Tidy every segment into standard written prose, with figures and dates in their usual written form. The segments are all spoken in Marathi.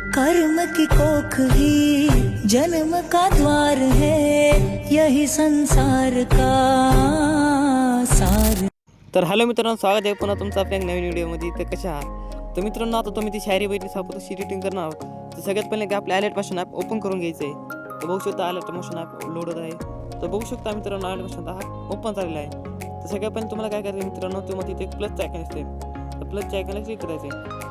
कर्म की कोख ही जन्म का द्वार है, यही संसार का सार। तर हॅलो मित्रांनो, स्वागत आहे पुन्हा तुमचं आपल्या नवीन व्हिडिओमध्ये. तर कशा आहात? तर मित्रांनो, आता तुम्ही ती शायरी बैठली सापडतो रिटिंग करणार आहोत. तर सगळ्यात पहिले की आपल्या अलर्ट मोशन ॲप ओपन करून घ्यायचं आहे. तर बघू शकता अलर्ट मोशन ॲप लोड आहे. तर बघू शकता मित्रांनो, अलर्ट मोशन हा ओपन झालेला आहे. तर सगळ्यात पहिले तुम्हाला काय करायचं मित्रांनो, तुम्हाला तिथे एक प्लसचं आयकॉन असते. तर प्लसच्या आयकॉनला क्लिक करायचं आहे.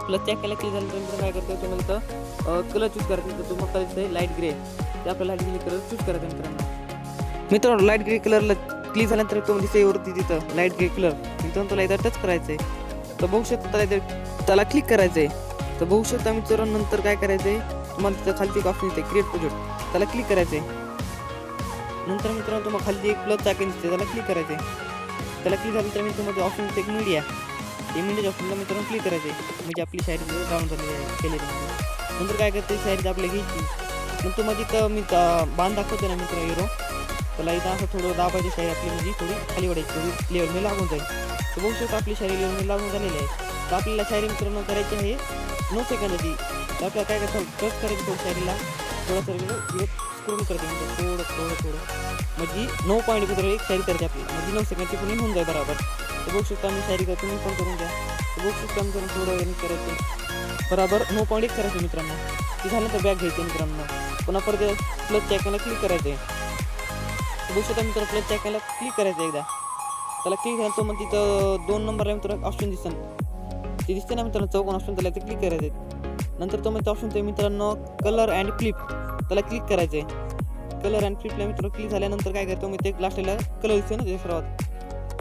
प्लसच्या आयकॉनला क्लिक झाल्यानंतर मित्रांनो काय करतो, तुम्हाला इथं कलर चूज करायचं. तर तुम्हाला करायचं आहे लाईट ग्रे. ते आपल्याला लाईट ग्रे कलर चूज करायचं मित्रांनो. लाईट ग्रे कलरला क्लिक झाल्यानंतर तुम्हाला दिसते वरती तिथं लाईट ग्रे कलर. मित्रांनो तुला इथं टच करायचं आहे. तर बघू शकता त्याला क्लिक करायचं आहे. तर बघू शकता मित्रांनो, नंतर काय करायचं आहे, तुम्हाला तिथं खालती एक ऑप्शन येते क्रिएट प्रोजेक्ट. त्याला क्लिक करायचं आहे. नंतर मित्रांनो तुम्हाला खालती एक प्लस आयकॉन दिसते, त्याला क्लिक करायचं आहे. त्याला क्लिक झाल्यानंतर मी तुम्हाला ऑप्शन येते एक मीडिया. ते मीडिया ऑप्शनला मित्रांनो क्लिक करायचे, म्हणजे आपली शायरी डाऊन झालेली आहे केलेली. नंतर काय करते, शायरी आपल्या घ्यायची. नंतर मग तिथं मी बांध दाखवतो ना मित्र हिरो, त्याला इथं असं थोडं दाबायची शायरी आपली, म्हणजे थोडी खाली वाढायची, थोडी लेवलमध्ये लागून जाईल. तर बघू शकतो आपली शायरी लेवलमध्ये लागून झालेली आहे. तर आपल्याला शायरी मित्रांनो करायची आहे 9 सेकंदाची. तर आपल्याला काय करायचं, प्लस करायचं थोडं शायरीला, थोडंसं स्क्रोल करते म्हणजे थोडं म्हणजे 9 पॉईंट कुठे एक शायरी करायची आपली, म्हणजे 9 सेकंडची पूर्ण होऊन जाईल बरोबर. तर बघू शकता मी शायरी करतो, तुम्ही पण करून घ्या. तर बघू शकता मित्रांनो, थोडं रनिंग करायचं बरोबर 9.1 करायचं मित्रांनो. ते झाल्यानंतर बॅक घ्यायचं मित्रांनो. पुन्हा परत प्लसच्या आयकॉनला क्लिक करायचं आहे. बघू शकता मित्रांनो, प्लसच्या आयकॉनला क्लिक करायचं एकदा. त्याला क्लिक झाल्यानंतर मग तिथं 2 नंबरला मित्रांनो ऑप्शन ते दिसते ना मित्रांनो, चौकोन ऑप्शन, त्याला ते क्लिक करायचं आहे. नंतर तो म्हणजे ऑप्शन ते मित्रांनो कलर अँड फ्लिप, त्याला क्लिक करायचं आहे. कलर अँड फ्लिपला मित्रांनो क्लिक झाल्यानंतर काय करतो मी, ते लास्टला कलर दिसतो ना, ते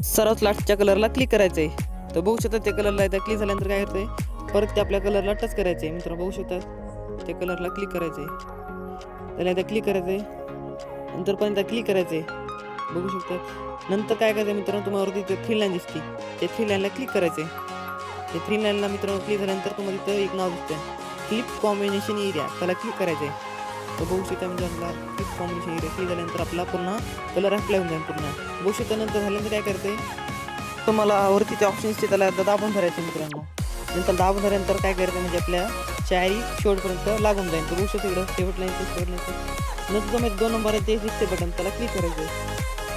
सर्वात लास्टच्या कलरला क्लिक करायचं आहे. तर बघू शकता त्या कलरला इथं क्लिक झाल्यानंतर काय करतं आहे, परत ते आपल्या कलरला टच करायचं आहे मित्रांनो. बघू शकता त्या कलरला क्लिक करायचं आहे, त्याला इथं क्लिक करायचं आहे. नंतर पण इथं क्लिक करायचं आहे. बघू शकता. नंतर काय करायचं मित्रांनो, तुम्हाला वरती 3 लाईन दिसते, त्या 3 लाईनला क्लिक करायचं आहे. ते 3 लाईनला मित्रांनो क्लिक झाल्यानंतर तुम्हाला इथं एक नाव दिसतं फ्लिप कॉम्बिनेशन एरिया, त्याला क्लिक करायचं आहे. तर बघू शकता म्हणजे आपला फ्लिप कॉम्बिनेशन एरिया क्लिक झाल्यानंतर आपला पूर्ण कलर अप्लाय होऊन जाईल पूर्ण. बघू शकता. नंतर झाल्यानंतर काय करते, तुम्हाला वरती ते ऑप्शन दिसते, त्याला दाबून धरायचं मित्रांनो. नंतर दाबून झाल्यानंतर काय करायचं, म्हणजे आपल्या शायरी शेवटपर्यंत लागून जाईल. तर बघू शकता इकडं शेवट लाईन नंतर तुम्ही 2 नंबर आहे ते दिसते बटन, त्याला क्लिक करायचं आहे.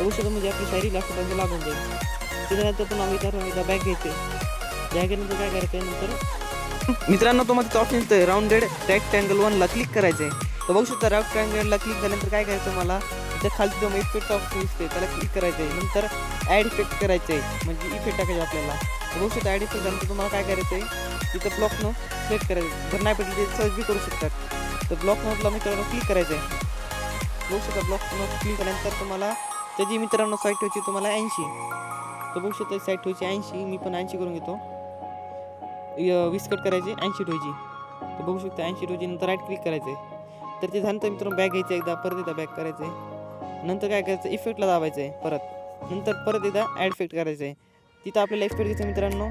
बघू शकता म्हणजे आपली शायरी लास्टपर्यंत लागून जाईल. त्याच्यानंतर तुम्हाला एकदा बॅक घ्यायचे. बॅक घेण्यानंतर काय करायचं आहे, नंतर मित्रांनो तुम्हाला तिथं ऑप्शन येतं राऊंडेड रेक्टँगल 1ला क्लिक करायचं आहे. तर बघू शकता रेक्टँगलला क्लिक झाल्यानंतर काय करायचं, मला त्या खालची तुम्हाला इफेक्ट ऑप्शन दिसते, त्याला क्लिक करायचं आहे. नंतर ॲड इफेक्ट करायचं आहे, म्हणजे इफेक्ट टाकायचे आपल्याला. बघू शकता ॲड इफेक्ट झाल्यानंतर तुम्हाला काय करायचं आहे, तिथं ब्लॉक नो सिलेक्ट करायचं. जर नाही पडली ते सर्च बी करू शकतात. तर ब्लॉक नोटला मित्रांनो क्लिक करायचं आहे. बघू शकता ब्लॉक नोट क्लिक झाल्यानंतर तुम्हाला त्याची मित्रांनो साईट ठेवायची तुम्हाला 80. तर बघू शकता साईट ठेवायची 80, मी पण 80 करून घेतो. 20 कट करायची, 80 ठेवायची. तर बघू शकता 80 ठेवायची. नंतर राईट क्लिक करायचं आहे. तर ते झाल्यानंतर मित्रांनो बॅक घ्यायचं एकदा, परत एकदा बॅक करायचं आहे. नंतर काय करायचं, इफेक्टला दाबायचं आहे परत. नंतर परत एकदा ॲड इफेक्ट करायचं आहे. तिथं आपल्याला इफेक्ट घ्यायचं मित्रांनो,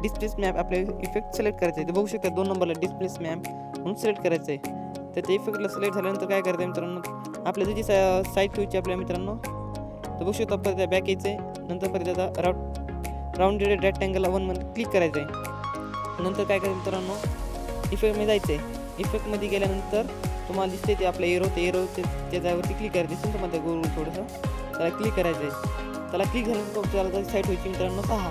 डिस्प्ले मॅप आपल्या इफेक्ट सिलेक्ट करायचं आहे. तर बघू शकता 2 नंबरला डिस्प्ले मॅप म्हणून सिलेक्ट करायचं आहे. तर ते इफेक्टला सिलेक्ट झाल्यानंतर काय करायचं मित्रांनो, आपल्या त्याची साईट ठेवायची आपल्या मित्रांनो. तर बघू शकता परत त्या बॅक यायचं आहे. नंतर परत आता राऊंडेड रेक्टँगल 1मध्ये क्लिक करायचं आहे. नंतर काय करायचं मित्रांनो, इफेक्टमध्ये जायचं आहे. इफेक्टमध्ये गेल्यानंतर तुम्हाला दिसते ते आपलं एरो, ते एरो त्या जागेवरती क्लिक करायचं दिसेल तुम्हाला गोल थोडंसं, त्याला क्लिक करायचं आहे. त्याला क्लिक झाल्यानंतर त्याला साईट व्हायची मित्रांनो 6.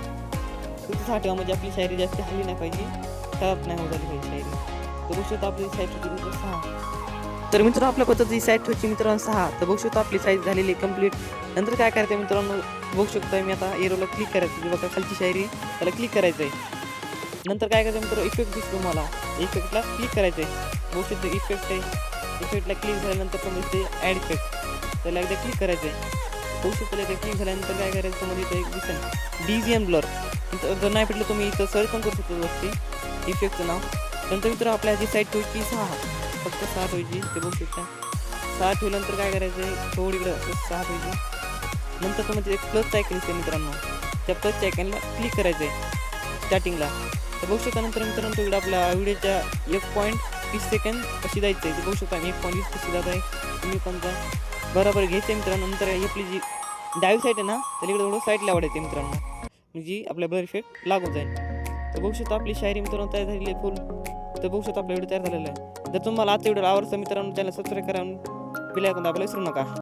तिथे 6 ठेवा, म्हणजे आपली शायरी जास्त हल्ली नाही पाहिजे, खराब नाही होत झाली पाहिजे शायरी. तर बघू शकता आपली साईट होती 6. तर मित्रांनो आपल्या पद्धतीची साईट होती मित्रांनो 6. तर बघू शकता आपली साईज झालेली कंप्लीट. नंतर काय करायचं मित्रांनो, बघू शकता मी आता एरोला क्लिक करायचं, बघा खालची शायरी, त्याला क्लिक करायचं आहे. नंतर काय करायचं मित्रांनो, इफेक्ट दिसतो मला, इफेक्टला क्लिक करायचं आहे. बघू शकता इफेक्ट आहे, इफेक्टला क्लिक झाल्यानंतर पण दिसते ॲड इफेक्ट, त्याला एकदा क्लिक करायचं आहे. बघू शकता एकदा क्लिक झाल्यानंतर काय करायचं, मध्ये इथं एक दिसेल DGN ब्लर. जर नाही भेटलं तुम्ही इथं सर्च पण करू शकतो वरती इफेक्टचं नाव. नंतर मित्रांनो आपल्या ह्याची साईट ठेवायची 6, फक्त 6 ठेवायची. ते बघू शकता 6 ठेवल्यानंतर काय करायचं आहे, थोडी इकडं 6 ठेवायची. नंतर तुम्हाला एक प्लसचं आयकन दिसते मित्रांनो, त्या प्लसच्या आयकनला क्लिक करायचं आहे स्टार्टिंगला. तर बघू शकता नंतर मित्रांनो तो इकडं आपल्या व्हिडिओच्या 1.20 सेकंद कशी जायचं आहे. ते बघू शकता 1.20 कशी जात आहे. तुम्ही पण बरोबर घ्यायचं आहे मित्रांनो. नंतर आपली जी डावी साईड आहे ना, तर इकडे थोडं साईडला वाढायचं मित्रांनो, म्हणजे आपल्या ब्लर इफेक्ट लागून जाईल. तर बघू शकता आपली शायरी मित्रांनो तयार झालेली आहे फुल. तर बघू शकता आपला व्हिडिओ तयार झालेला आहे. जर तुम्हाला आजचा व्हिडिओ आवडला मित्रांनो चॅनल सबस्क्राईब करा, बेल आयकॉन दाबायला विसरू नका.